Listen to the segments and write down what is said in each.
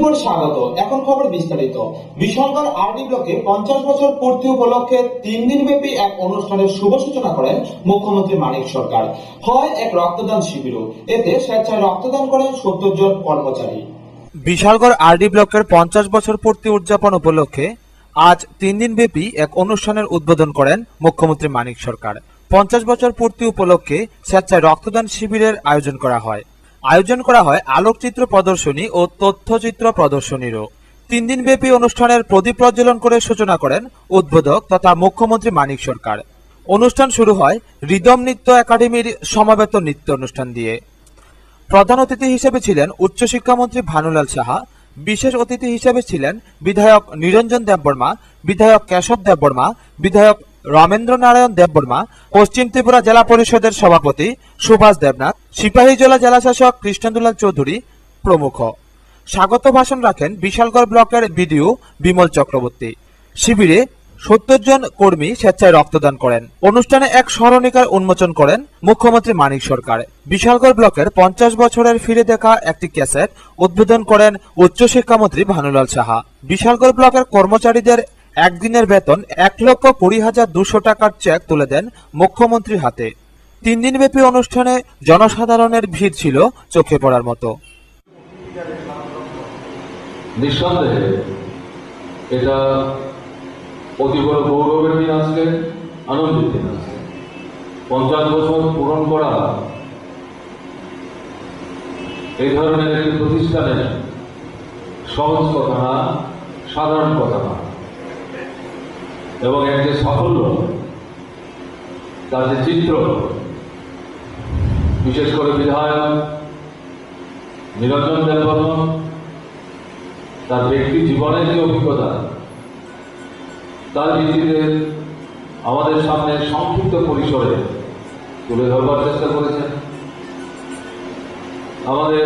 শুভ স্বাগত। এখন খবর বিস্তারিত। বিশালগড় আরডি ব্লকে 50 বছর পূর্তি উপলক্ষে 3 দিন ব্যাপী এক অনুষ্ঠানের শুভ সূচনা করেন মুখ্যমন্ত্রী মানিক সরকার। হয় এক রক্তদান শিবির, এতে স্বেচ্ছায় রক্তদান করেন 70 জন কর্মচারী। বিশালগড় আরডি ব্লকের 50 বছর পূর্তি উদযাপন উপলক্ষে আজ 3 দিন ব্যাপী এক অনুষ্ঠানের উদ্বোধন করেন মুখ্যমন্ত্রী মানিক সরকার। 50 বছর পূর্তি উপলক্ষে স্বেচ্ছায় রক্তদান শিবিরের আয়োজন করা হয় আলোকচিত্র প্রদর্শনী ও তথ্যচিত্র প্রদর্শনীরও। 3 দিন ব্যাপী অনুষ্ঠানের প্রদীপ প্রজ্বলন করে সূচনা করেন উদ্বোধক তথা মুখ্যমন্ত্রী মানিক সরকার। অনুষ্ঠান শুরু হয় রিদম নৃত্য একাডেমির সমাবেত নৃত্য অনুষ্ঠান দিয়ে। প্রধান অতিথি হিসেবে ছিলেন উচ্চশিক্ষামন্ত্রী ভানুলাল সাহা। বিশেষ অতিথি হিসেবে ছিলেন বিধায়ক নিরঞ্জন দেববর্মা, বিধায়ক কেশব দেববর্মা, বিধায়ক রমেন্দ্র নারায়ণ দেববর্মা, পশ্চিম ত্রিপুরা জেলা পরিষদের সভাপতি সুভাষ দেবনাথ, সিপাহীজলা জেলাশাসক কৃষ্ণদুলাল চৌধুরী প্রমুখ। স্বাগত ভাষণ রাখেন বিশালগড় ব্লকের বিডিও বিমল চক্রবর্তী। শিবিরে 70 জন কর্মী স্বেচ্ছায় রক্তদান করেন। অনুষ্ঠানে এক স্মরণিকার উন্মোচন করেন মুখ্যমন্ত্রী মানিক সরকার। বিশালগড় ব্লকের 50 বছরের ফিরে দেখা একটি ক্যাসেট উদ্বোধন করেন উচ্চশিক্ষামন্ত্রী ভানুলাল সাহা। বিশালগড় ব্লকের কর্মচারীদের একদিনের বেতন 1,20,200 টাকার চেক তুলে দেন মুখ্যমন্ত্রীর হাতে। 3 দিনব্যাপী অনুষ্ঠানে জনসাধারণের ভিড় ছিল চোখে পড়ার মতো। নিঃসন্দেহে এটা অতি বড় গৌরবের দিন, আজকে আনন্দের দিন। আজকে 50 বছর পূরণ করা এই ধরনের একটি প্রতিষ্ঠানের সহজ কথা না, সাধারণ কথা না, এবং এর যে সাফল্য, তার যে চিত্র, বিশেষ করে বিধায়ক নিরঞ্জন দেববর্মা তার ব্যক্তি জীবনের যে অভিজ্ঞতা, তার ভিত্তিতে আমাদের সামনে সংক্ষিপ্ত পরিসরে তুলে ধরবার চেষ্টা করেছেন। আমাদের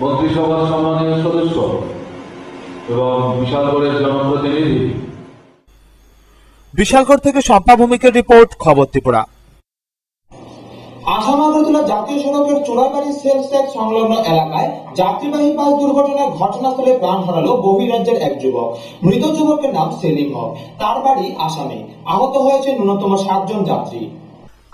মন্ত্রিসভার সম্মানীয় সদস্য এবং বিশালগড়ের জনপ্রতিনিধি। বিশালগড় থেকে শম্পা ভৌমিকের রিপোর্ট, খবর ত্রিপুরা। আসাম আগরতলা জাতীয় সড়কের চোরাইবাড়ি সেলস ট্যাক্স সংলগ্ন এলাকায় যাত্রীবাহী বাস দুর্ঘটনায় ঘটনাস্থলে প্রাণ হারালো বহিরাজ্যের এক যুবক। মৃত যুবকের নাম সেলিম হক, তার বাড়ি আসামে। আহত হয়েছে ন্যূনতম 7 জন যাত্রী।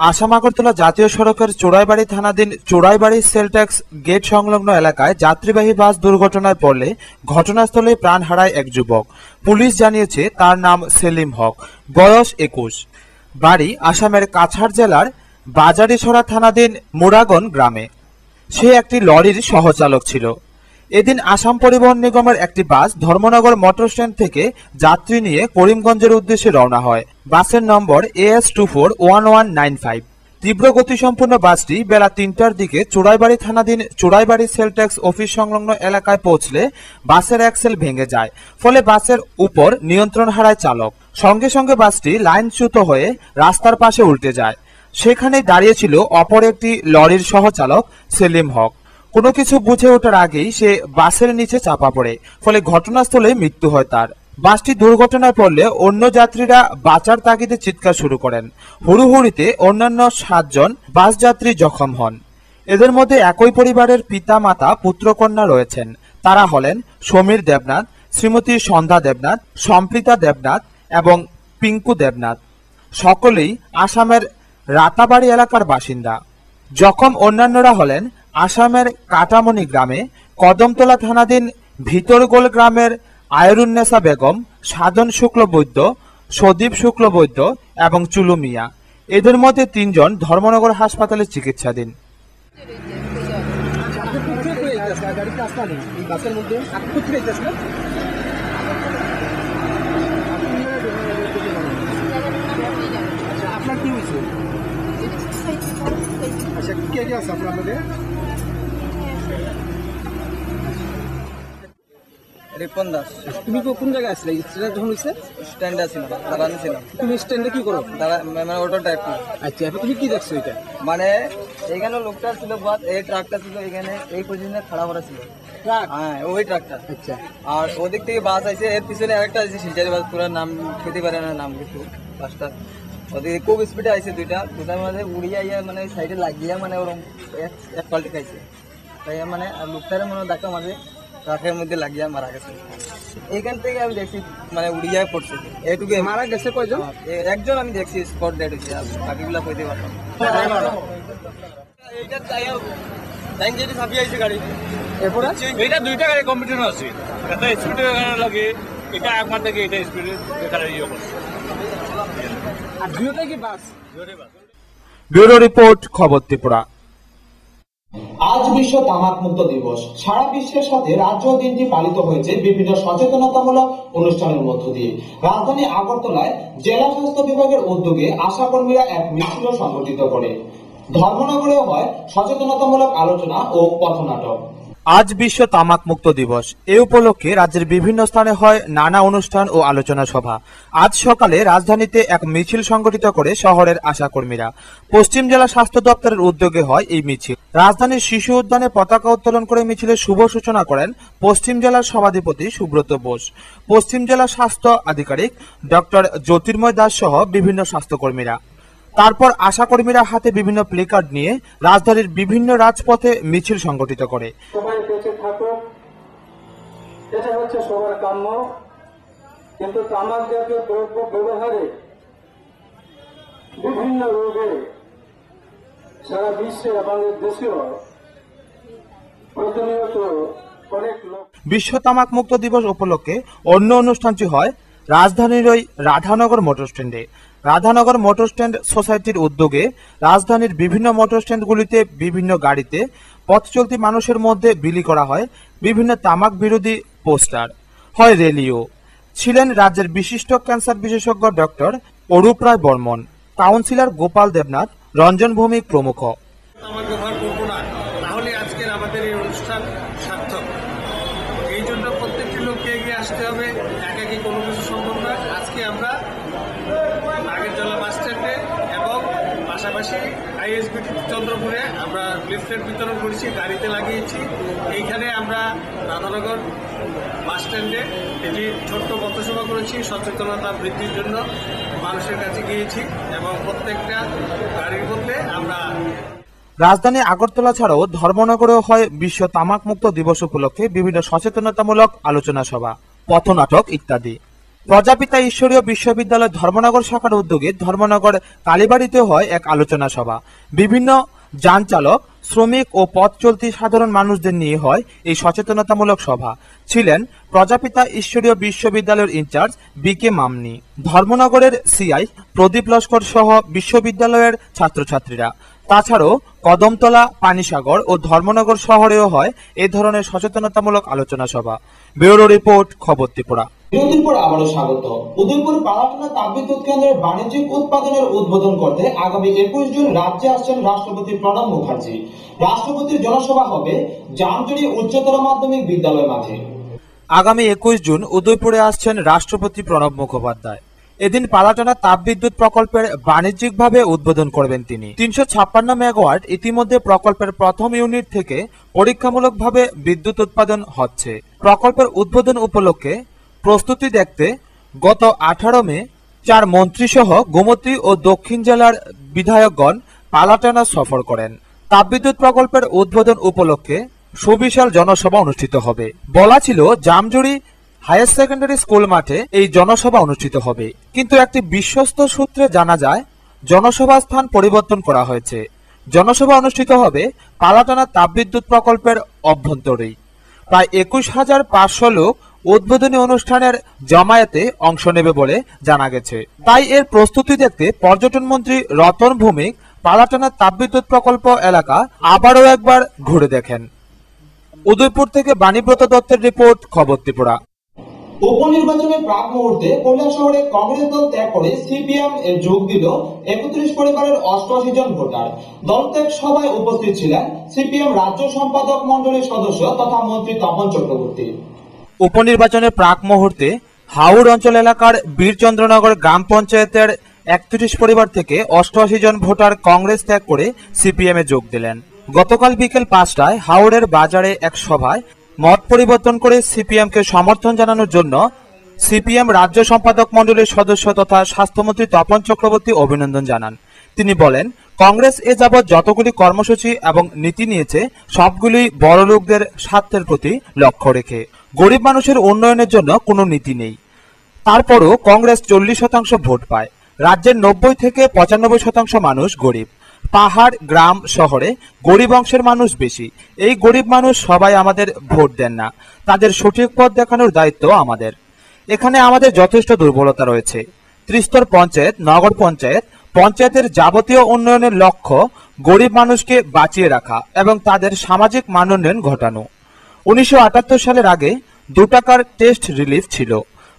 আসাম আগরতলা জাতীয় সড়কের চোরাইবাড়ি থানাধীন চোরাইবাড়ি সেল ট্যাক্স গেট সংলগ্ন এলাকায় যাত্রীবাহী বাস দুর্ঘটনায় পড়লে ঘটনাস্থলে প্রাণ হারায় এক যুবক। পুলিশ জানিয়েছে তার নাম সেলিম হক, বয়স 21, বাড়ি আসামের কাছাড় জেলার বাজারিছড়া থানাধীন মুরাগন গ্রামে। সে একটি লরির সহচালক ছিল। এদিন আসাম পরিবহন নিগমের একটি বাস ধর্মনগর মোটর স্ট্যান্ড থেকে যাত্রী নিয়ে করিমগঞ্জের উদ্দেশ্যে রওনা হয়। বাসের নম্বর AS241195। তীব্র গতিসম্পন্ন বাসটি বেলা 3টার দিকে চোরাইবাড়ি থানাধীন চোরাইবাড়ি সেল ট্যাক্স অফিস সংলগ্ন এলাকায় পৌঁছলে বাসের অ্যাক্সেল ভেঙে যায়, ফলে বাসের উপর নিয়ন্ত্রণ হারায় চালক। সঙ্গে সঙ্গে বাসটি লাইনচ্যুত হয়ে রাস্তার পাশে উল্টে যায়। সেখানেই দাঁড়িয়েছিল অপর একটি লরির সহচালক সেলিম হক। কোনো কিছু বুঝে ওঠার আগেই সে বাসের নিচে চাপা পড়ে, ফলে ঘটনাস্থলে মৃত্যু হয় তার। বাসটি দুর্ঘটনায় পড়লে অন্য যাত্রীরা বাঁচার তাগিদে চিৎকার শুরু করেন। হুড়োহুড়িতে অন্যান্য 7 জন বাস যাত্রী জখম হন। এদের মধ্যে একই পরিবারের পিতা মাতা পুত্রকন্যা রয়েছেন। তারা হলেন সমীর দেবনাথ, শ্রীমতী সন্ধ্যা দেবনাথ, সম্প্রীতা দেবনাথ এবং পিঙ্কু দেবনাথ। সকলেই আসামের রাতাবাড়ি এলাকার বাসিন্দা। জখম অন্যান্যরা হলেন আসামের কাটামণি গ্রামে কদমতলা থানাধীন ভিতরগোল গ্রামের আয়রুন্নেসা বেগম, সাধন শুক্ল বৈদ্য, সদীপ শুক্ল বৈদ্য এবং চুলু মিয়া। এদের মধ্যে 3 জন ধর্মনগর হাসপাতালে চিকিৎসাধীন। আপনার কি হয়েছে? আচ্ছা, কে কে আছে আপনার মধ্যে? রিপন দাস। তুমি কোন জায়গায় আসলে? স্ট্যান্ডে যখন হয়েছে? স্ট্যান্ডে ছিল, দাঁড়ানো ছিল। তুমি স্ট্যান্ডে কি করো? মানে অটো টাইপ। আচ্ছা, তুমি কি দেখছো এটা? মানে এখানে লোকটা ছিল, বাদ এই ট্রাকটা ছিল এখানে এই পজিশনে খাড়া করা ছিল। ট্রাক? হ্যাঁ, ওই ট্রাকটা। আচ্ছা। আর ওদিক থেকে বাস আছে, এর পিছনে আরেকটা আছে শিলচারি বাস, পুরো নাম খেতে পারে না, নাম কিছু বাসটা। ওদিকে খুব স্পিডে আছে দুটার মধ্যে উড়িয়া ইয়া মানে সাইডে লাগিয়া মানে ওরকম এক পাল্টি খাইছে। তাই মানে লোকটারে মনে ধাক্কা মারে, ট্রাকের মধ্যে লাগিয়ে মারা গেছে। এইখান থেকে আমি দেখছি মানে উড়িয়ে পড়ছে এইটুকু। মারা গেছে কয়জন? একজন আমি দেখছি স্পট ডেড হয়েছে, আর বাকিগুলা কইতে পারতাম এইটা টাইম যেটি ছাপিয়ে আইছে গাড়ি। এরপরে এটা দুইটা গাড়ি কম্পিটিশন আছে, একটা স্পিড ব্রেকার লাগে, এটা একবার থেকে এটা স্পিড ব্রেকারের ইয়ে করছে। আর দুটোই কি বাস? ব্যুরো রিপোর্ট, খবর ত্রিপুরা। আজ বিশ্ব তামাক মুক্ত দিবস। সারা বিশ্বের সাথে রাজ্য দিনটি পালিত হয়েছে বিভিন্ন সচেতনতামূলক অনুষ্ঠানের মধ্য দিয়ে। রাজধানী আগরতলায় জেলা স্বাস্থ্য বিভাগের উদ্যোগে আশাকর্মীরা এক মিছিল সংগঠিত করে। ধর্মনগরেও হয় সচেতনতামূলক আলোচনা ও পথনাটক। আজ বিশ্ব তামাক মুক্ত দিবস। এ উপলক্ষে রাজ্যের বিভিন্ন স্থানে হয় নানা অনুষ্ঠান ও আলোচনা সভা। আজ সকালে রাজধানীতে এক মিছিল সংগঠিত করে শহরের আশাকর্মীরা। পশ্চিম জেলা স্বাস্থ্য দপ্তরের উদ্যোগে হয় এই মিছিল। রাজধানীর শিশু উদ্যানে পতাকা উত্তোলন করে মিছিলের শুভ সূচনা করেন পশ্চিম জেলার সভাধিপতি সুব্রত বোস, পশ্চিম জেলা স্বাস্থ্য আধিকারিক ডক্টর জ্যোতির্ময় দাস সহ বিভিন্ন স্বাস্থ্যকর্মীরা। তারপর আশাকর্মীরা হাতে বিভিন্ন প্লেকার্ড নিয়ে রাজধানীর বিভিন্ন রাজপথে মিছিল সংগঠিত করে। সবাই বেঁচে থাকুক, এটা হচ্ছে সবার কাম্য, কিন্তু তামাক জাতীয় দ্রব্য ব্যবহারে বিভিন্ন রোগে সারা বিশ্বে আমাদের দেশেও প্রতিনিয়ত অনেক লোক। বিশ্ব তামাক মুক্ত দিবস উপলক্ষে অন্য অনুষ্ঠানটি হয় রাজধানীর ওই রাধানগর মোটর স্ট্যান্ডে। রাধানগর মোটর স্ট্যান্ড সোসাইটির উদ্যোগে রাজধানীর বিভিন্ন মোটর স্ট্যান্ডগুলিতে বিভিন্ন গাড়িতে পথ চলতি মানুষের মধ্যে বিলি করা হয় বিভিন্ন তামাক বিরোধী পোস্টার, হয় র্যালিও। ছিলেন রাজ্যের বিশিষ্ট ক্যান্সার বিশেষজ্ঞ ডক্টর অরূপ রায় বর্মন, কাউন্সিলর গোপাল দেবনাথ, রঞ্জন ভৌমিক প্রমুখ। তামাক ব্যবহার করবো না, তাহলে আজকের আমাদের এই অনুষ্ঠান সার্থক। এই জন্য প্রত্যেকটি লোককে এগিয়ে আসতে হবে, একাকি কোনো কিছু সম্ভব নয়। আজকে আমরা নাগেরজলা বাস স্ট্যান্ডে এবং পাশাপাশি আইএসবিটি চন্দ্রপুরে আমরা লিফলেট বিতরণ করেছি, গাড়িতে লাগিয়েছি। এইখানে আমরা রাধানগর বাস স্ট্যান্ডে এটি ছোট্ট পথসভা করেছি, সচেতনতা বৃদ্ধির জন্য মানুষের কাছে গিয়েছি এবং প্রত্যেকটা গাড়ির মধ্যে আমরা। রাজধানী আগরতলা ছাড়াও ধর্মনগরেও হয় বিশ্ব তামাক মুক্ত দিবস উপলক্ষে বিভিন্ন সচেতনতামূলক আলোচনা সভা, পথনাটক ইত্যাদি। প্রজাপিতা ঈশ্বরীয় বিশ্ববিদ্যালয় ধর্মনগর শাখার উদ্যোগে ধর্মনগর কালীবাড়িতে হয় এক আলোচনা সভা। বিভিন্ন যান চালক, শ্রমিক ও পথ চলতি সাধারণ মানুষদের নিয়ে হয় এই সচেতনতামূলক সভা। ছিলেন প্রজাপিতা ঈশ্বরীয় বিশ্ববিদ্যালয়ের ইনচার্জ বিকে মামনি, ধর্মনগরের সিআই প্রদীপ লস্কর সহ বিশ্ববিদ্যালয়ের ছাত্রছাত্রীরা। তাছাড়াও কদমতলা, পানিসাগর ও ধর্মনগর শহরেও হয় এই ধরনের সচেতনতামূলক আলোচনা সভা। ব্যুরো রিপোর্ট, খবর ত্রিপুরা। বিরতির পর আবারও স্বাগত। উদয়পুর পালাটানা তাপবিদ্যুৎ কেন্দ্রের বাণিজ্যিক উৎপাদনের উদ্বোধন করতে আগামী 21 জুন রাজ্যে আসছেন রাষ্ট্রপতি প্রণব মুখার্জি। রাষ্ট্রপতির জনসভা হবে জামজুড়ি উচ্চতর মাধ্যমিক বিদ্যালয় মাঠে। আগামী 21 জুন উদয়পুরে আসছেন রাষ্ট্রপতি প্রণব মুখোপাধ্যায়। এদিন পালাটানা তাপবিদ্যুৎ প্রকল্পের বাণিজ্যিকভাবে উদ্বোধন করবেন তিনি। 356 মেগাওয়াট ইতিমধ্যে প্রকল্পের প্রথম ইউনিট থেকে পরীক্ষামূলকভাবে বিদ্যুৎ উৎপাদন হচ্ছে। প্রকল্পের উদ্বোধন উপলক্ষে প্রস্তুতি দেখতে গত 18 মে 4 মন্ত্রী সহ গোমতী ও দক্ষিণ জেলার বিধায়কগণ পালাটানা সফর করেন। তাপবিদ্যুৎ প্রকল্পের উদ্বোধন উপলক্ষে সুবিশাল জনসভা অনুষ্ঠিত হবে। বলা ছিল জামজুড়ি হায়ার সেকেন্ডারি স্কুল মাঠে এই জনসভা অনুষ্ঠিত হবে, কিন্তু একটি বিশ্বস্ত সূত্রে জানা যায় জনসভা স্থান পরিবর্তন করা হয়েছে। জনসভা অনুষ্ঠিত হবে পালাটানা তাপবিদ্যুৎ প্রকল্পের অভ্যন্তরেই। প্রায় 21,500 লোক উদ্বোধনী অনুষ্ঠানের জমায়েতে অংশ নেবে বলে জানা গেছে। তাই এর প্রস্তুতি দেখতে পর্যটন মন্ত্রী রতন ভৌমিক পালাটানা তাপবিদ্যুৎ প্রকল্প এলাকা আবারও একবার ঘুরে দেখেন। উদয়পুর থেকে বাণীব্রত দত্তের রিপোর্ট, খবর ত্রিপুরা। উপনির্বাচনের প্রাক মুহূর্তে কৈলাসহরে কংগ্রেস দল ত্যাগ করে সিপিএম এ যোগ দিল 31 পরিবারের 88 জন ভোটার। দলত্যাগ সভায় উপস্থিত ছিলেন সিপিএম রাজ্য সম্পাদক মণ্ডলীর সদস্য তথা মন্ত্রী তপন চক্রবর্তী। উপনির্বাচনের প্রাক মুহূর্তে হাওড় অঞ্চল এলাকার বীরচন্দ্রনগর গ্রাম পঞ্চায়েতের 31 পরিবার থেকে 88 জন ভোটার কংগ্রেস ত্যাগ করে সিপিএম এ যোগ দিলেন। গতকাল বিকেল 5টায় হাওড়ের বাজারে এক সভায় মত পরিবর্তন করে সিপিএম কে সমর্থন জানানোর জন্য সিপিএম রাজ্য সম্পাদক মণ্ডলীর সদস্য তথা স্বাস্থ্যমন্ত্রী তপন চক্রবর্তী অভিনন্দন জানান। তিনি বলেন, কংগ্রেস এ যাবৎ যতগুলি কর্মসূচি এবং নীতি নিয়েছে সবগুলি বড়লোকদের স্বার্থের প্রতি লক্ষ্য রেখে। গরিব মানুষের উন্নয়নের জন্য কোনো নীতি নেই। তারপরও কংগ্রেস 40% ভোট পায়। রাজ্যের 90 থেকে 95% মানুষ গরিব। পাহাড়, গ্রাম, শহরে গরিব অংশের মানুষ বেশি। এই গরিব মানুষ সবাই আমাদের ভোট দেন না। তাদের সঠিক পথ দেখানোর দায়িত্ব আমাদের। এখানে আমাদের যথেষ্ট দুর্বলতা রয়েছে। ত্রিস্তর পঞ্চায়েত, নগর পঞ্চায়েত, পঞ্চায়েতের যাবতীয় উন্নয়নের লক্ষ্য গরিব মানুষকে বাঁচিয়ে রাখা এবং তাদের সামাজিক মানোন্নয়ন ঘটানো। 1978 সালের আগে 2 টাকার টেস্ট রিলিফ ছিল।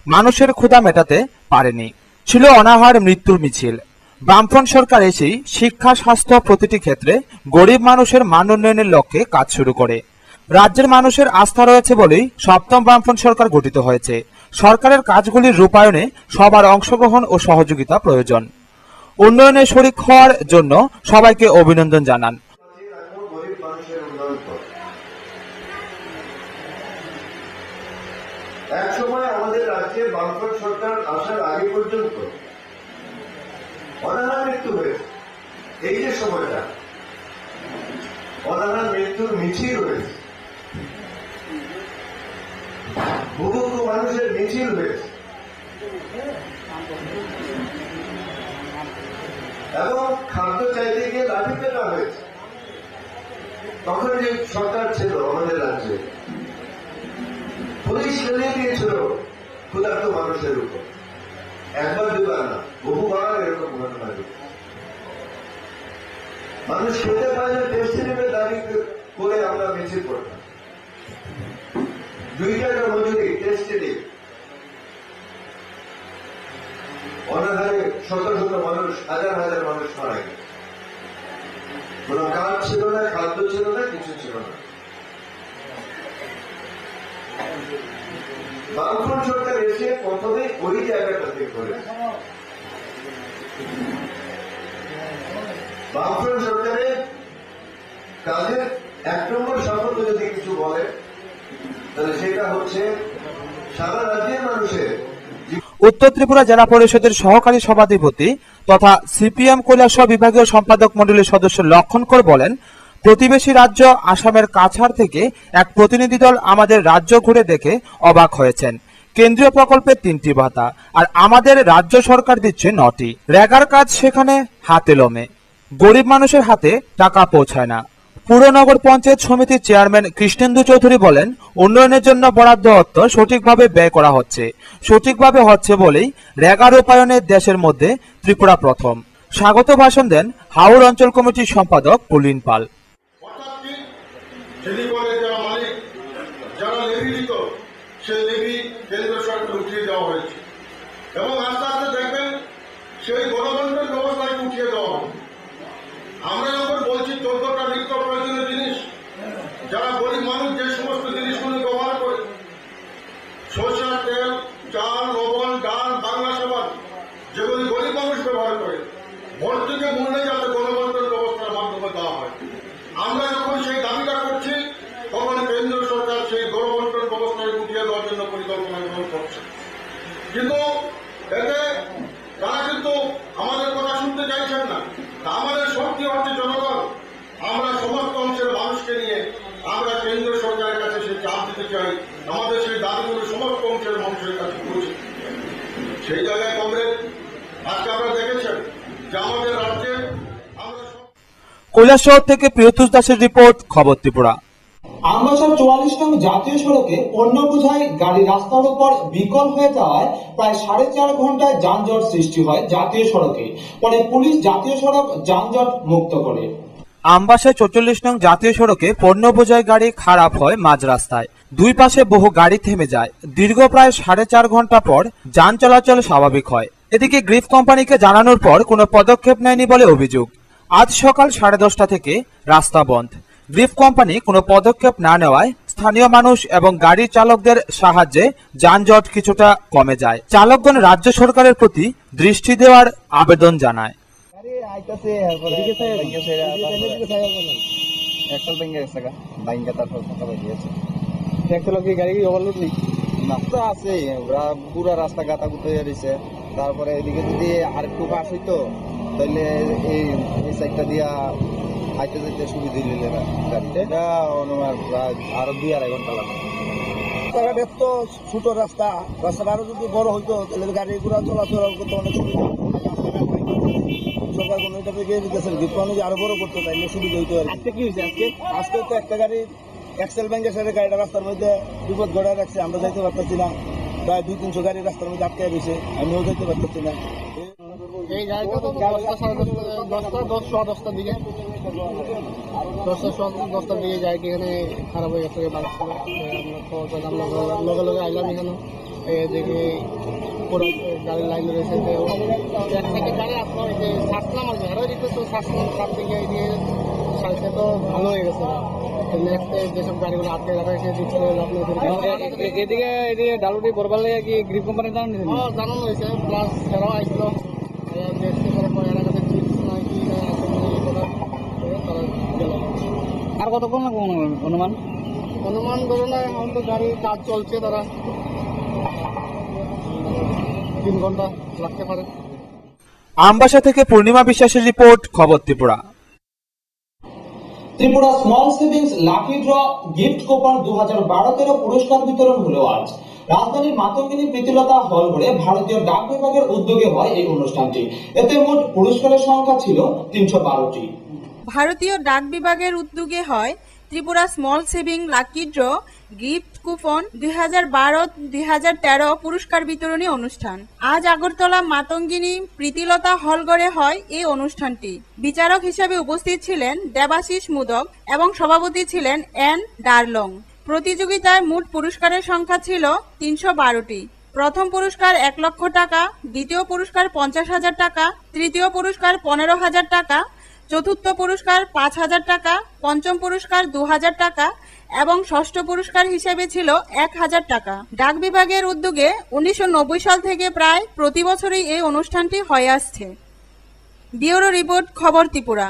মানুষের ক্ষুধা মেটাতে পারেনি। ছিল অনাহার মৃত্যুর মিছিল। বামফ্রন্ট সরকার এসেই শিক্ষা, স্বাস্থ্য প্রতিটি ক্ষেত্রে গরিব মানুষের মান উন্নয়নের লক্ষ্যে কাজ শুরু করে। রাজ্যের মানুষের আস্থা রয়েছে বলেই সপ্তম বামফ্রন্ট সরকার গঠিত হয়েছে। সরকারের কাজগুলির রূপায়ণে সবার অংশগ্রহণ ও সহযোগিতা প্রয়োজন। উন্নয়নে শরিক হওয়ার জন্য সবাইকে অভিনন্দন জানান। এক সময় আমাদের রাজ্যে বামফ্রন্ট সরকার আসার আগে পর্যন্ত অনাহার মৃত্যু হয়েছে। এই যে সময়টা অনাহার মৃত্যুর মিছিল হয়েছে, মুমুক্ষ মানুষের মিছিল হয়েছে এবং খাদ্য চাইতে গিয়ে লাঠি পেটা হয়েছে। তখন যে সরকার ছিল আমাদের রাজ্যে, পুলিশ চালিয়ে দিয়েছিল ক্ষুধার্ত মানুষের উপর। একবার দুবার না, বহুবার এরকম ঘটনা ঘটেছে। মানুষ খেতে পারলে টেস্ট রিলিফের দাবি করে আমরা মিছিল করতাম। 2 টাকা মজুরি টেস্ট রিলিফ। অনাহারে শত শত মানুষ, হাজার হাজার মানুষ মারা গেছে। কোন কাজ ছিল না, খাদ্য ছিল না, কিছু ছিল না। বামফ্রন্ট সরকার এসে প্রথমে ওই জায়গাটা ঠিক করে। বামফ্রন্ট সরকারের কাজের 1 নম্বর সাফল্য যদি কিছু বলে তাহলে সেটা হচ্ছে সারা রাজ্যের মানুষের। উত্তর ত্রিপুরা জেলা পরিষদের সহকারী সভাধিপতি তথা সিপিএম কৈলাসহর বিভাগীয় সম্পাদক মণ্ডলীর সদস্য লক্ষণ কর বলেন, প্রতিবেশী রাজ্য আসামের কাছাড় থেকে এক প্রতিনিধি দল আমাদের রাজ্য ঘুরে দেখে অবাক হয়েছেন। কেন্দ্রীয় প্রকল্পে 3টি ভাতা আর আমাদের রাজ্য সরকার দিচ্ছে 9টি। রেগার কাজ সেখানে হাতে লমে, গরিব মানুষের হাতে টাকা পৌঁছায় না। পুরনগর পঞ্চায়েত সমিতির চেয়ারম্যান কৃষ্ণেন্দু চৌধুরী বলেন, উন্নয়নের জন্য বরাদ্দ অর্থ সঠিকভাবে ব্যয় করা হচ্ছে। সঠিকভাবে হচ্ছে বলেই রেগা রূপায়ণে দেশের মধ্যে ত্রিপুরা প্রথম। স্বাগত ভাষণ দেন হাওড় অঞ্চল কমিটির সম্পাদক পুলিন পাল। যারা মালিক, যারা লেভি দিত, সেই লেভি কেন্দ্র সরকার উঠিয়ে দেওয়া হয়েছে এবং আস্তে আস্তে দেখবেন সেই গণতন্ত্রের ব্যবস্থাকে উঠিয়ে দেওয়া হবে। আমরা যখন বলছি 14টা নিত্য প্রয়োজনীয় জিনিস, যারা গরিব মানুষ যে সমস্ত জিনিসগুলি ব্যবহার করে, সরষের তেল, চাল, লবণ, ডাল, বাংলা সাবান, যেগুলি গরিব মানুষ ব্যবহার করে, ভর্তুকি মূল্যে যাতে গণতন্ত্রের ব্যবস্থার মাধ্যমে দেওয়া হয়। আমরা যখন সেই দাবিটা করছি তখন কেন্দ্র সরকার সেই গণতন্ত্রের ব্যবস্থায় উঠিয়ে দেওয়ার জন্য পরিকল্পনা গ্রহণ করছে। কিন্তু এতে তারা কিন্তু আমাদের কথা শুনতে চাইছেন না। আমাদের শক্তি হচ্ছে জনগণ। আমরা সমস্ত অংশের মানুষকে নিয়ে আমরা কেন্দ্র সরকারের কাছে সেই চাপ দিতে চাই, আমাদের সেই দাবিগুলো সমস্ত অংশের মানুষের কাছে পৌঁছে। সেই জায়গায় কংগ্রেস আজকে আপনারা দেখেছেন যে আমাদের রাজ্যে আমরা কৈলাসহর থেকে প্রিয়তুষ দাসের রিপোর্ট, খবর ত্রিপুরা। আমবাসার 44 নং জাতীয় সড়কে পণ্য বোঝাই গাড়ি রাস্তার উপর বিকল হয়ে যাওয়ায় প্রায় 4.5 ঘন্টায় যানজট সৃষ্টি হয় জাতীয় সড়কে। পরে পুলিশ জাতীয় সড়ক যানজট মুক্ত করে। আমবাসায় 44 নং জাতীয় সড়কে পণ্য বোঝাই গাড়ি খারাপ হয় মাঝ রাস্তায়। 2 পাশে বহু গাড়ি থেমে যায়। দীর্ঘ প্রায় 4.5 ঘন্টা পর যান চলাচল স্বাভাবিক হয়। এদিকে গ্রিফ কোম্পানিকে জানানোর পর কোনো পদক্ষেপ নেয়নি বলে অভিযোগ। আজ সকাল 10:30 থেকে রাস্তা বন্ধ। গ্রিফ কোম্পানি কোনো পদক্ষেপ না নেওয়ায় স্থানীয় মানুষ এবং গাড়ির চালকদের সাহায্যে যানজট কিছুটা কমে যায়। চালকগণ রাজ্য সরকারের প্রতি দৃষ্টি দেওয়ার আবেদন জানায়। পুরা রাস্তা গাতা গুতো দিয়েছে। তারপরে এদিকে যদি আর একটু পাশ হইতো তাইলে এই সাইডটা দিয়া হাইটে যেতে সুবিধা দিলে না গাড়িটা এটা অনুমান প্রায় আরো 2-2.5 ঘন্টা লাগবে। রাস্তাঘাট এত ছোট রাস্তাটা আরো যদি বড় হইতো তাহলে গাড়ি ঘোড়া চলাচল করতে অনেক সুবিধা হতো। সরকার কোনো এটা থেকে দিতেছে গিফট আরো বড় করতে তাইলে সুবিধা হইতো। আজকে কি হয়েছে? আজকে তো একটা গাড়ি এক্সেল ব্যাংকের সাথে গাড়িটা রাস্তার মধ্যে বিপদ ঘটায় রাখছে, আমরা যাইতে পারতেছি না। প্রায় 200-300 গাড়ি রাস্তার মধ্যে আটকে রয়েছে, আমিও যাইতে পারতেছি না। এই গাড়িটা তো 10:10 দিকে 10:10 দিকে গাড়িটি এখানে খারাপ হয়ে গেছে। আমরা খবর পেলাম, লগে লগে আইলাম এখানে দেখি পুরো গাড়ির লাইন রয়েছে। এক থেকে গাড়ি আপনার ছাড়লাম আর ঘরে দিতে তো সাত থেকে এদিকে সাইডটা তো ভালো হয়ে গেছে। নেক্সট যেসব গাড়িগুলো আটকে রাখা হয়েছে এদিকে ডালুটি করবার লাগে কি গ্রিপ কোম্পানি জানানো হয়েছে। প্লাস সেরাও আসলো আর কতক্ষণ লাগবে অনুমান ধরে না? এখন তো গাড়ির কাজ চলছে, তারা 3 ঘন্টা লাগতে পারে। আমবাসা থেকে পূর্ণিমা বিশ্বাসের রিপোর্ট, খবর Tripura. Tripura small savings lucky draw gift coupon 2012-13 পুরস্কার বিতরণ হলো আজ। রাজধানীর মাতঙ্গিনী প্রীতিলতা হল ঘরে ভারতীয় ডাক বিভাগের উদ্যোগে হয় এই অনুষ্ঠানটি। এতে মোট পুরস্কারের সংখ্যা ছিল 312টি। ভারতীয় ডাক বিভাগের উদ্যোগে হয় Tripura small saving lucky draw gift coupon 2012-2013 পুরস্কার বিতরণী অনুষ্ঠান। আজ আগরতলা মাতঙ্গিনী প্রীতিলতা হলঘরে হয় এই অনুষ্ঠানটি। বিচারক হিসেবে উপস্থিত ছিলেন দেবাশিস মুদক এবং সভাপতি ছিলেন এন ডারলং। প্রতিযোগিতায় মোট পুরস্কারের সংখ্যা ছিল 312টি। প্রথম পুরস্কার 1 লক্ষ টাকা, দ্বিতীয় পুরস্কার 50,000 টাকা, তৃতীয় পুরস্কার 15,000 টাকা, চতুর্থ পুরস্কার 5,000 টাকা, পঞ্চম পুরস্কার 2,000 টাকা এবং ষষ্ঠ পুরস্কার হিসেবে ছিল 1,000 টাকা। ডাক বিভাগের উদ্যোগে 1990 সাল থেকে প্রায় প্রতি বছরই এই অনুষ্ঠানটি হয়ে আসছে। ব্যুরো রিপোর্ট, খবর ত্রিপুরা।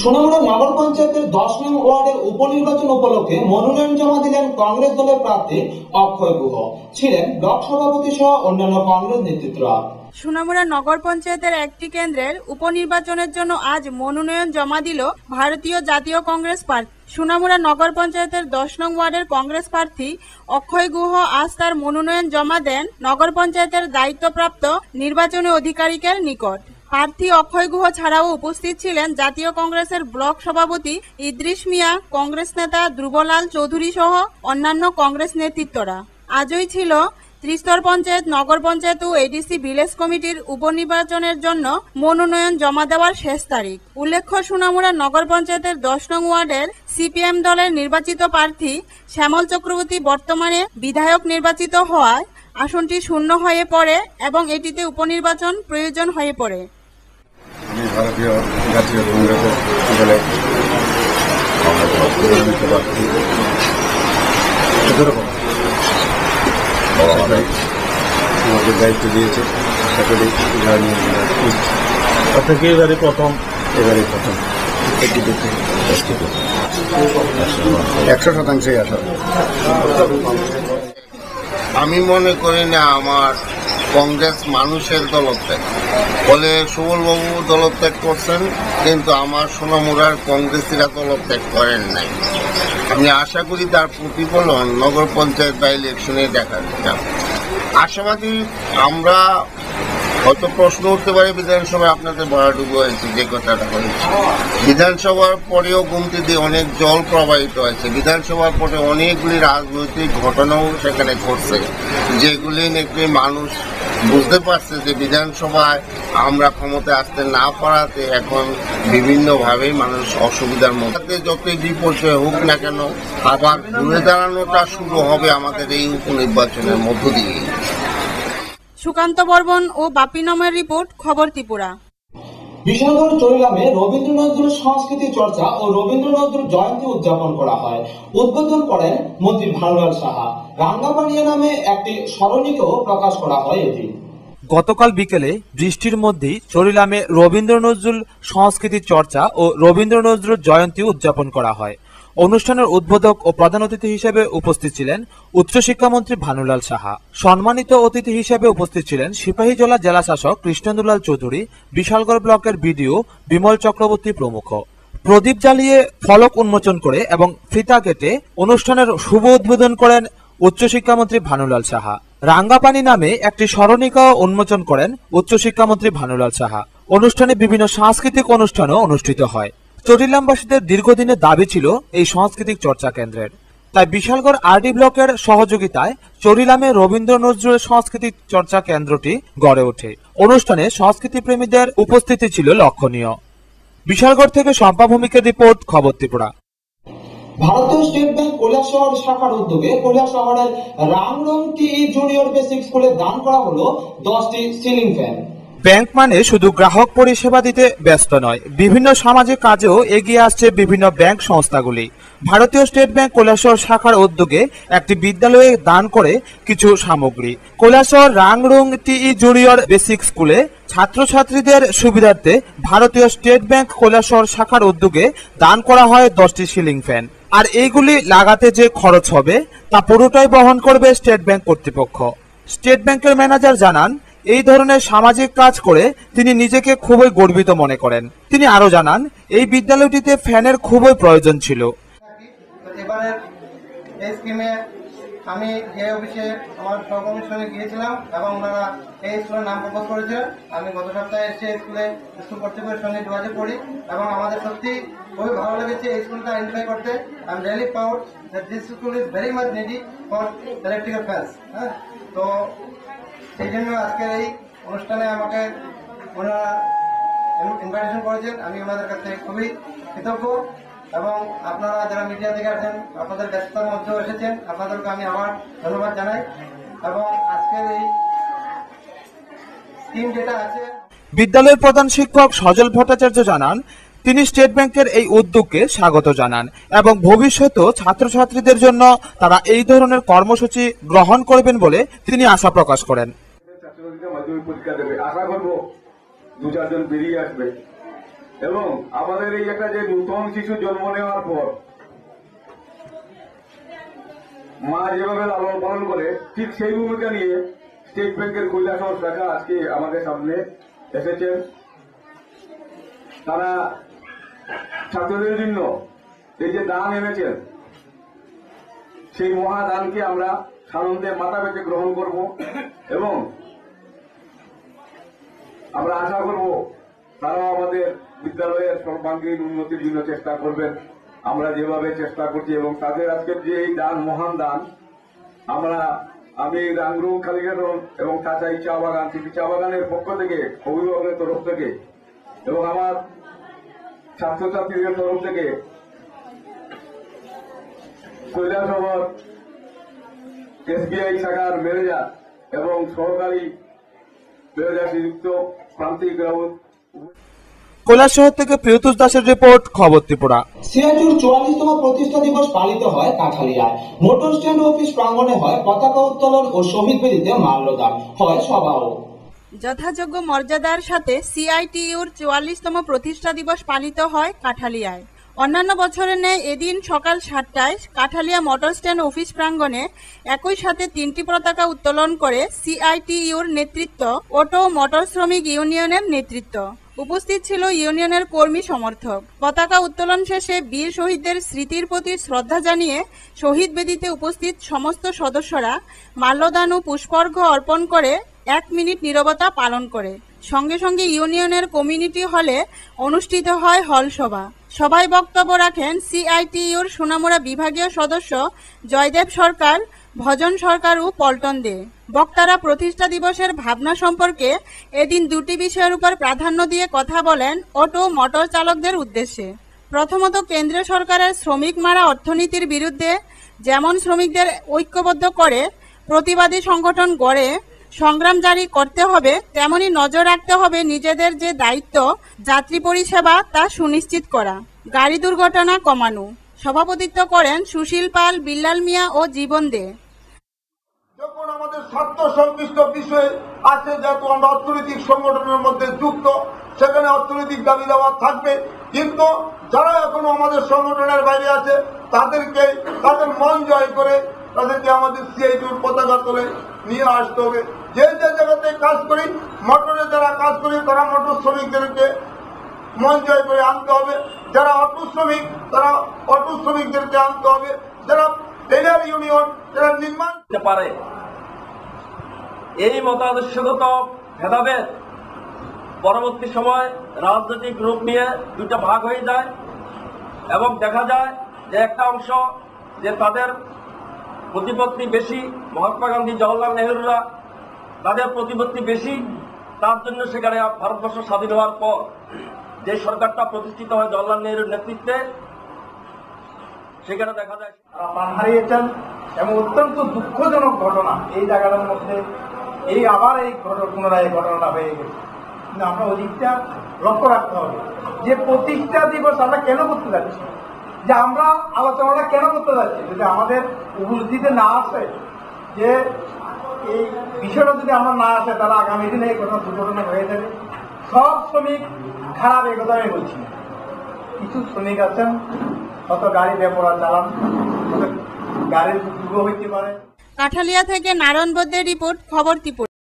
সোনামুড়া নগর পঞ্চায়েতের 10 নং ওয়ার্ডের উপনির্বাচন উপলক্ষে মনোনয়ন জমা দিলেন কংগ্রেস দলের প্রার্থী অক্ষয় গুহ। ছিলেন ব্লক সভাপতি সহ অন্যান্য কংগ্রেস নেতৃত্বরা। সোনামুড়া নগর পঞ্চায়েতের একটি কেন্দ্রের উপনির্বাচনের জন্য আজ মনোনয়ন জমা দিল ভারতীয় জাতীয় কংগ্রেস পার্টি। সোনামুড়া নগর পঞ্চায়েতের 10 নং ওয়ার্ডের কংগ্রেস প্রার্থী অক্ষয় গুহ আজ তার মনোনয়ন জমা দেন নগর পঞ্চায়েতের দায়িত্বপ্রাপ্ত নির্বাচনী আধিকারিকের নিকট। প্রার্থী অক্ষয় গুহ ছাড়াও উপস্থিত ছিলেন জাতীয় কংগ্রেসের ব্লক সভাপতি ইদ্রিস মিয়া, কংগ্রেস নেতা ধ্রুবলাল চৌধুরী সহ অন্যান্য কংগ্রেস নেতৃত্বরা। আজই ছিল ত্রিস্তর পঞ্চায়েত, নগর পঞ্চায়েত ও এডিসি ভিলেজ কমিটির উপনির্বাচনের জন্য মনোনয়ন জমা দেওয়ার শেষ তারিখ। উল্লেখ্য, সোনামুড়া নগর পঞ্চায়েতের 10 নং ওয়ার্ডের সিপিএম দলের নির্বাচিত প্রার্থী শ্যামল চক্রবর্তী বর্তমানে বিধায়ক নির্বাচিত হওয়ায় আসনটি শূন্য হয়ে পড়ে এবং এটিতে উপনির্বাচন প্রয়োজন হয়ে পড়ে। আমি ভারতীয় জাতীয় কংগ্রেসের দলের আমাকে দায়িত্ব দিয়েছে। আপনাকে এবারে প্রথম 100% আসা। আমি মনে করি না আমার কংগ্রেস মানুষের দলত্যাগ বলে সুবলবাবু দলত্যাগ করছেন, কিন্তু আমার সোনামুড়ার কংগ্রেসীরা দলত্যাগ করেন নাই। আমি আশা করি তার প্রতিফলন নগর পঞ্চায়েত বা ইলেকশনে দেখা যায়। আশাবাদী আমরা। হয়তো প্রশ্ন উঠতে পারে বিধানসভায় আপনাদের ভরাডুবু হয়েছে, যে কথাটা হয়েছে বিধানসভার পরেও গুমতিতে অনেক জল প্রবাহিত হয়েছে। বিধানসভার পরে অনেকগুলি রাজনৈতিক ঘটনাও সেখানে ঘটছে, যেগুলি নাকি মানুষ বুঝতে পারছে যে বিধানসভায় আমরা ক্ষমতায় আসতে না পারাতে এখন বিভিন্নভাবে মানুষ অসুবিধার মধ্যে যতই বিপর্যয় হোক না কেন আবার ঘুরে দাঁড়ানোটা শুরু হবে আমাদের এই উপনির্বাচনের মধ্য দিয়ে। সুকান্ত বর্মন ও বাপি নামের রিপোর্ট, খবর ত্রিপুরা। বিশালগড় চরিলামে রবীন্দ্র নজরুল সংস্কৃতি চর্চা ও রবীন্দ্র নজরুল জয়ন্তী উদযাপন করা হয়। উদ্বোধন করেন মন্ত্রী ভানুলাল সাহা। রাঙ্গাপানিয়া নামে একটি স্মরণিকাও প্রকাশ করা হয় এদিন। গতকাল বিকেলে বৃষ্টির মধ্যেই চরিলামে রবীন্দ্র নজরুল সংস্কৃতি চর্চা ও রবীন্দ্র নজরুল জয়ন্তী উদযাপন করা হয়। অনুষ্ঠানের উদ্বোধক ও প্রধান অতিথি হিসেবে উপস্থিত ছিলেন উচ্চশিক্ষামন্ত্রী ভানুলাল সাহা। সম্মানিত অতিথি হিসেবে উপস্থিত ছিলেন সিপাহীজলা জেলা শাসক কৃষ্ণেন্দুলাল চৌধুরী, বিশালগড় ব্লকের বিডিও বিমল চক্রবর্তী প্রমুখ। প্রদীপ জ্বালিয়ে ফলক উন্মোচন করে এবং ফিতা কেটে অনুষ্ঠানের শুভ উদ্বোধন করেন উচ্চশিক্ষামন্ত্রী ভানুলাল সাহা। রাঙ্গাপানি নামে একটি স্মরণিকা উন্মোচন করেন উচ্চশিক্ষামন্ত্রী ভানুলাল সাহা। অনুষ্ঠানে বিভিন্ন সাংস্কৃতিক অনুষ্ঠানও অনুষ্ঠিত হয়। চটিলামবাসীদের দীর্ঘদিনের দাবি ছিল এই সাংস্কৃতিক চর্চা কেন্দ্রের, তাই বিশালগড় আরডি ব্লকের সহযোগিতায় চরিলামে রবীন্দ্র নজরুল সাংস্কৃতিক চর্চা কেন্দ্রটি গড়ে ওঠে। অনুষ্ঠানে সংস্কৃতি প্রেমীদের উপস্থিতি ছিল লক্ষণীয়। বিশালগড় থেকে শম্পা ভৌমিকের রিপোর্ট, খবর ত্রিপুরা। ভারতীয় স্টেট ব্যাংক কৈলাসহর শাখার উদ্যোগে কৈলাসহরের রাংরং টিই জুনিয়র বেসিক স্কুলে দান করা হলো 10টি সিলিং ফ্যান। ব্যাংক মানে শুধু গ্রাহক পরিষেবা দিতে ব্যস্ত নয়, বিভিন্ন সামাজিক কাজেও এগিয়ে আসছে বিভিন্ন ব্যাংক সংস্থাগুলি। ভারতীয় স্টেট ব্যাংক কৈলাসহর শাখার উদ্যোগে একটি বিদ্যালয়ে দান করে কিছু সামগ্রী। কৈলাসহর রাংরং টিই জুনিয়র বেসিক স্কুলে ছাত্রছাত্রীদের সুবিধার্থে ভারতীয় স্টেট ব্যাংক কৈলাসহর শাখার উদ্যোগে দান করা হয় 10টি সিলিং ফ্যান। আর এইগুলি লাগাতে যে খরচ হবে তা পুরোটাই বহন করবে স্টেট ব্যাংক কর্তৃপক্ষ। স্টেট ব্যাংকের ম্যানেজার জানান, এই ধরনের সামাজিক কাজ করে তিনি নিজেকে খুবই গর্বিত মনে করেন। তিনি আরো জানান, এই বিদ্যালয়টিতে ফ্যানের খুবই প্রয়োজন ছিল। এবারের এই স্কিমে আমি যে অফিসে আমার সহকর্মীর সঙ্গে গিয়েছিলাম এবং ওনারা এই স্কুলের নাম প্রপোজ করেছে। আমি গত সপ্তাহে এসে স্কুল কর্তৃপক্ষের সঙ্গে যোগাযোগ করি এবং আমাদের সত্যি খুবই ভালো লেগেছে এই স্কুলটা আইডেন্টিফাই করতে। I am really proud that this school is very much needy for electrical fans. হ্যাঁ, তো সেই জন্য আজকের এই অনুষ্ঠানে আমাকে ওনারা ইনভাইটেশন করেছেন। আমি ওনাদের কাছে খুবই কৃতজ্ঞ এবং আপনারা যারা মিডিয়া থেকে আছেন, আপনাদের ব্যস্ততার মধ্যেও এসেছেন, আপনাদেরকে আমি আবার ধন্যবাদ জানাই। এবং আজকের এই স্কিম যেটা আছে, বিদ্যালয়ের প্রধান শিক্ষক সজল ভট্টাচার্য জানান, তিনি স্টেট ব্যাংকের এই উদ্যোগকে স্বাগত জানান এবং ভবিষ্যতেও ছাত্রছাত্রীদের জন্য তারা এই ধরনের কর্মসূচি গ্রহণ করবেন বলে তিনি আশা প্রকাশ করেন। মাধ্যমিক পরীক্ষা দেবে, আশা করবো 2-4 জন বেরিয়ে আসবে এবং আমাদের এই একটা যে নতুন শিশু জন্ম নেওয়ার পর মা যেভাবে লালন পালন করে, ঠিক সেই ভূমিকা নিয়ে স্টেট ব্যাংকের কৈলাসহর শাখা আজকে আমাদের সামনে এসেছেন। তারা ছাত্রদের জন্য এই যে দান এনেছেন, সেই মহাদানকে আমরা সানন্দে মাথা পেতে গ্রহণ করব এবং আমরা আশা করব তারাও আমাদের বিদ্যালয়ের সর্বাঙ্গীন উন্নতির জন্য চেষ্টা করবেন, আমরা যেভাবে চেষ্টা করছি। এবং তাদের আজকের যে এই দান, মহান দান, আমি রাংরং কালীঘাটন এবং কাঁচাই চা বাগান, সিটি চা বাগানের পক্ষ থেকে, অভিভাবকের তরফ থেকে এবং আমার ছাত্রছাত্রীদের তরফ থেকে কৈলাসহর SBI শাখার ম্যানেজার এবং সহকারী ম্যানেজার শ্রীযুক্ত প্রান্তিক রাউত। কৈলাসহর থেকে প্রিয়তোষ দাসের রিপোর্ট, খবর ত্রিপুরা। সিআইটির 44তম প্রতিষ্ঠা দিবস পালিত হয় কাঠালিয়ায়। মোটর স্ট্যান্ড অফিস প্রাঙ্গণে হয় পতাকা উত্তোলন ও শহীদ বেদিতে মাল্যদান, হয় সভাও। যথাযোগ্য মর্যাদার সাথে সিআইটিইউর 44তম প্রতিষ্ঠা দিবস পালিত হয় কাঠালিয়ায়। অন্যান্য বছরের ন্যায় এদিন সকাল 7টায় কাঠালিয়া মোটর স্ট্যান্ড অফিস প্রাঙ্গণে একই সাথে 3টি পতাকা উত্তোলন করে সিআইটিইউর নেতৃত্ব, অটো মোটর শ্রমিক ইউনিয়নের নেতৃত্ব। উপস্থিত ছিল ইউনিয়নের কর্মী সমর্থক। পতাকা উত্তোলন শেষে বীর শহীদদের স্মৃতির প্রতি শ্রদ্ধা জানিয়ে শহীদ বেদিতে উপস্থিত সমস্ত সদস্যরা মাল্যদান ও পুষ্পার্ঘ্য অর্পণ করে 1 মিনিট নীরবতা পালন করে। সঙ্গে সঙ্গে ইউনিয়নের কমিউনিটি হলে অনুষ্ঠিত হয় হল সভা। সভায় বক্তব্য রাখেন সিআইটিইউর সোনামুড়া বিভাগীয় সদস্য জয়দেব সরকার, ভজন সরকার ও পল্টন দে। বক্তারা প্রতিষ্ঠা দিবসের ভাবনা সম্পর্কে এদিন 2টি বিষয়ের উপর প্রাধান্য দিয়ে কথা বলেন অটো মোটর চালকদের উদ্দেশ্যে। প্রথমত, কেন্দ্রীয় সরকারের শ্রমিক মারা অর্থনীতির বিরুদ্ধে যেমন শ্রমিকদের ঐক্যবদ্ধ করে প্রতিবাদী সংগঠন গড়ে সংগ্রাম জারি করতে হবে, তেমনি নজর রাখতে হবে নিজেদের যে দায়িত্ব যাত্রী পরিষেবা তা সুনিশ্চিত করা, গাড়ি দুর্ঘটনা কমানো। সভাপতিত্ব করেন সুশীল পাল, বিল্লাল মিয়া ও জীবন দে। যখন আমাদের স্বার্থ সংশ্লিষ্ট বিষয় আছে, যেহেতু আমরা অর্থনৈতিক সংগঠনের মধ্যে যুক্ত, সেখানে অর্থনৈতিক দাবি দাওয়া থাকবে, কিন্তু যারা এখনো আমাদের সংগঠনের বাইরে আছে তাদের মন জয় করে তাদেরকে আমাদের সিআইটির পতাকা তুলে নিয়ে আসতে হবে। যে জায়গাতে কাজ করি, মোটরে যারা কাজ করি তারা মোটর শ্রমিকদেরকে মন জয় করে আনতে হবে। যারা অটো শ্রমিক তারা অটো শ্রমিকদেরকে আনতে হবে। যারা টেলার ইউনিয়ন, যারা নির্মাণ পারে, এই মতাদর্শগত ভেদাভেদ পরবর্তী সময় রাজনৈতিক রূপ নিয়ে দুটো ভাগ হয়ে যায় এবং দেখা যায় যে একটা অংশ যে তাদের প্রতিপত্তি বেশি, মহাত্মা গান্ধী, জওহরলাল নেহরুরা তাদের প্রতিপত্তি বেশি, তার জন্য সেখানে ভারতবর্ষ স্বাধীন হওয়ার পর যে সরকারটা প্রতিষ্ঠিত হয় জওহরলাল নেহরুর নেতৃত্বে, সেখানে দেখা যায় তারা প্রাণ হারিয়েছেন এবং অত্যন্ত দুঃখজনক ঘটনা এই জায়গাটার মধ্যে আবার এই পুনরায় ঘটনাটা হয়ে গেছে। কিন্তু আমরা ওই দিকটা লক্ষ্য রাখতে হবে যে প্রতিষ্ঠা দিবস আমরা কেন করতে যাচ্ছি, যে আমরা আলোচনাটা কেন করতে যাচ্ছি, যদি আমাদের উপলব্ধিতে না আসে, যে এই বিষয়টা যদি আমরা না আসে তাহলে আগামী দিনে এই ঘটনা দুর্ঘটনা হয়ে যাবে। সব শ্রমিক খারাপ, এই কথা আমি বলছি না। কিছু শ্রমিক আছেন কত গাড়ি বেপরা চালান, গাড়ির দুর্ঘটনা হইতে পারে। কাঠালিয়া থেকে নারায়ণ বৈদ্যের রিপোর্ট, খবর ত্রিপুরা।